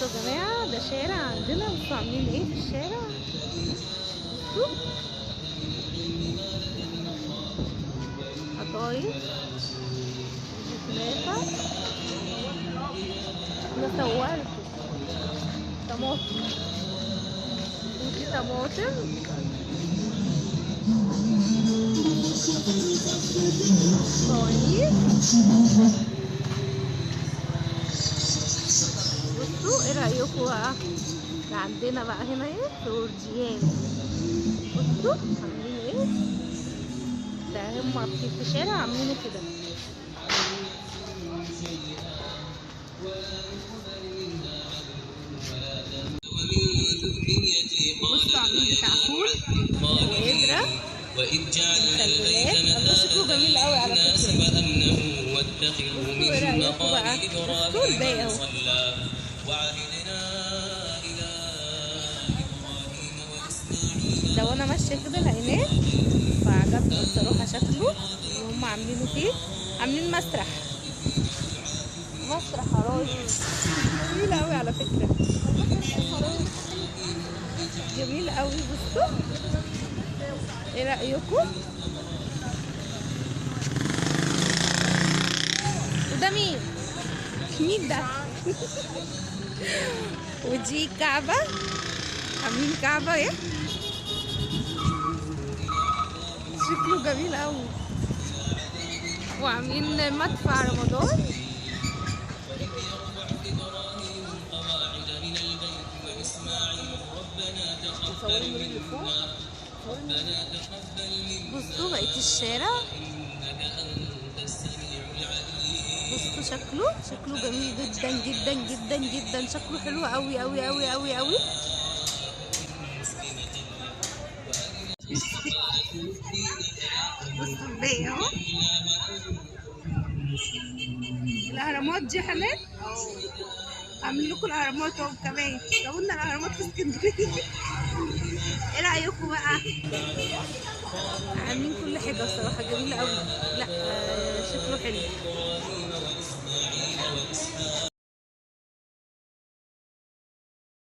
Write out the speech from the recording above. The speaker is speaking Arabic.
بصوا يا جماعه، ده شارع عندنا. بصوا عاملين ايه في الشارع. بصوا قطايف وكنافه. انا صورته طماطم، ودي طماطم. فوانيس. بصوا ايه رايكم بقى؟ ده عندنا بقى هنا ايه، فرجيان. بصوا عاملين ايه، ده هما في شارع عاملينه كده. بصوا عاملين بتاع فول وقدرة ومخللات. الله شكله جميل قوي على فكرة. بصوا ايه رأيكم بقى؟ بصوا الباقي اهو. ده وانا ماشية كده لقيناه فعجبني الصراحة شكله اللي هم عاملينه فيه. عاملين مسرح عرايس. جميل قوي على فكرة، جميل قوي. بصوا ايه رأيكم؟ وده مين؟ مين ده؟ ودي كعبة، عاملين كعبة ايه، شكله جميل قوي. وعاملين مدفع رمضان. بصوا بقية الشارع. بصوا شكله جميل جدا جدا جدا جدا. شكله حلو قوي قوي قوي قوي قوي. بصوا الباقي اهو. الاهرامات دي حماد عاملين لكم الاهرامات اهو كمان. لو قلنا الاهرامات في اسكندريه. ايه رايكم بقى؟ عاملين كل حاجه الصراحه جميله قوي. لا شكله حلو.